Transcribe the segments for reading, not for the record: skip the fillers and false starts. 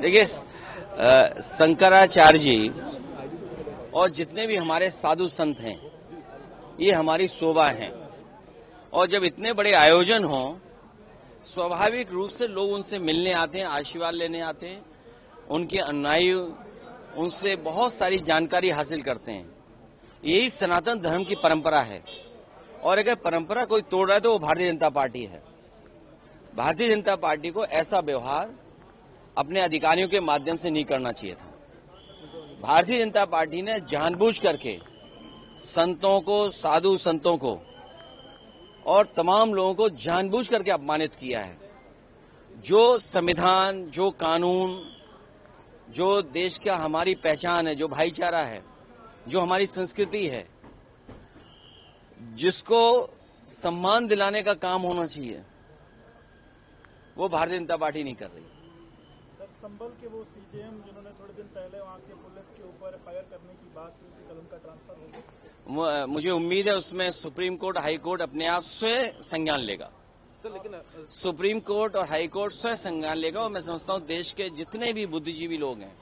देखिए, शंकराचार्य जी और जितने भी हमारे साधु संत हैं, ये हमारी शोभा हैं। और जब इतने बड़े आयोजन हों, स्वाभाविक रूप से लोग उनसे मिलने आते हैं, आशीर्वाद लेने आते हैं, उनके अनुयायी उनसे बहुत सारी जानकारी हासिल करते हैं। यही सनातन धर्म की परंपरा है। और अगर परंपरा कोई तोड़ रहा है तो वो भारतीय जनता पार्टी है। भारतीय जनता पार्टी को ऐसा व्यवहार अपने अधिकारियों के माध्यम से नहीं करना चाहिए था। भारतीय जनता पार्टी ने जानबूझ करके संतों को, साधु संतों को और तमाम लोगों को जानबूझ करके अपमानित किया है। जो संविधान, जो कानून, जो देश का हमारी पहचान है, जो भाईचारा है, जो हमारी संस्कृति है, जिसको सम्मान दिलाने का काम होना चाहिए, वो भारतीय जनता पार्टी नहीं कर रही। सर, संभल के वो सीजेएम जिन्होंने थोड़े दिन पहले वहां के पुलिस के ऊपर फायर करने की बात की थी, कलम का ट्रांसफर हो गया। मुझे उम्मीद है उसमें सुप्रीम कोर्ट, हाई कोर्ट अपने आप स्वयं संज्ञान लेगा। सर, लेकिन सुप्रीम कोर्ट और हाई कोर्ट स्वयं संज्ञान लेगा। और मैं समझता हूं देश के जितने भी बुद्धिजीवी लोग हैं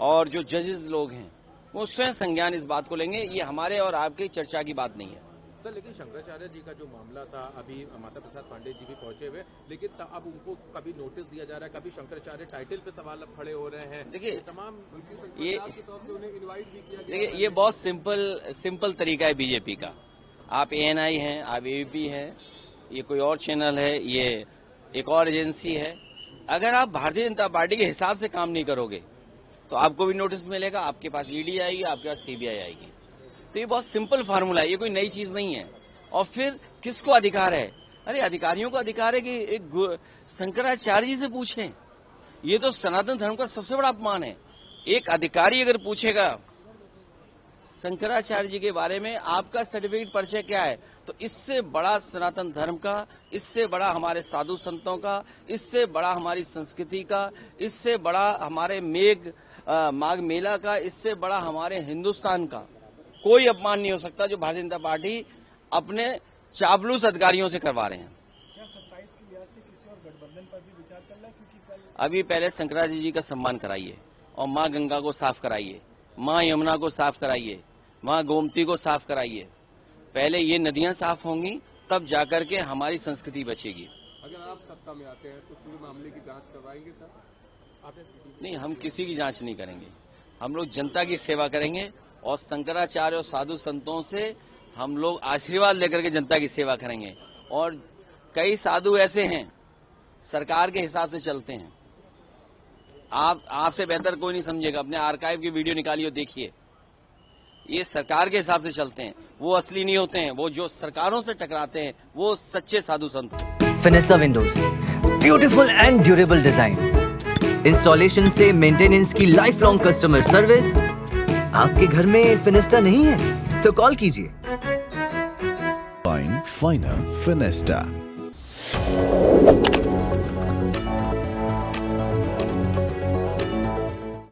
और जो जजेस लोग हैं, वो स्वयं संज्ञान इस बात को लेंगे। ये हमारे और आपकी चर्चा की बात नहीं है। सर, लेकिन शंकराचार्य जी का जो मामला था, अभी माता प्रसाद पांडे जी भी पहुंचे हुए, लेकिन अब उनको कभी नोटिस दिया जा रहा है, कभी शंकराचार्य टाइटल पे सवाल अब खड़े हो रहे हैं। देखिए, तमाम ये उन्हें इनवाइट भी किया गया। देखिए, ये बहुत सिंपल तरीका है बीजेपी का। आप एएनआई हैं, आप एबीपी हैं, ये कोई और चैनल है, ये एक और एजेंसी है। अगर आप भारतीय जनता पार्टी के हिसाब से काम नहीं करोगे तो आपको भी नोटिस मिलेगा, आपके पास ईडी आएगी, आपके पास सीबीआई आएगी। तो ये बहुत सिंपल फार्मूला है, ये कोई नई चीज नहीं है। और फिर किसको अधिकार है? अरे अधिकारियों को अधिकार है कि एक शंकराचार्य जी से पूछें। ये तो सनातन धर्म का सबसे बड़ा अपमान है। एक अधिकारी अगर पूछेगा शंकराचार्य जी के बारे में, आपका सर्टिफिकेट परिचय क्या है, तो इससे बड़ा सनातन धर्म का, इससे बड़ा हमारे साधु संतों का, इससे बड़ा हमारी संस्कृति का, इससे बड़ा हमारे माघ मेला का, इससे बड़ा हमारे हिंदुस्तान का कोई अपमान नहीं हो सकता जो भारतीय जनता पार्टी अपने चापलूस अधिकारियों से करवा रहे हैं। क्या 27 की लिहाज से किसी और गठबंधन पर भी विचार चल रहा है? क्योंकि कल अभी पहले शंकराचार्य जी का सम्मान कराइए और माँ गंगा को साफ कराइए, माँ यमुना को साफ कराइए, माँ गोमती को साफ कराइए। पहले ये नदियां साफ होंगी, तब जाकर के हमारी संस्कृति बचेगी। अगर आप सत्ता में आते हैं तो पूरे मामले की जांच करवाएंगे सर? नहीं, हम किसी की जांच नहीं करेंगे। हम लोग जनता की सेवा करेंगे और शंकराचार्य और साधु संतों से हम लोग आशीर्वाद लेकर के जनता की सेवा करेंगे। और कई साधु ऐसे हैं सरकार के हिसाब से चलते हैं। आपसे बेहतर कोई नहीं समझेगा। अपने आर्काइव की वीडियो निकालिए, देखिए। ये सरकार के हिसाब से चलते हैं, वो असली नहीं होते हैं। वो जो सरकारों से टकराते हैं वो सच्चे साधु संत हैं। Fenesta windows, beautiful and durable designs, installation से मेंटेनेंस की लाइफ लॉन्ग कस्टमर सर्विस। आपके घर में फिनिस्टा नहीं है तो कॉल कीजिए। फाइनर फिनिस्टा।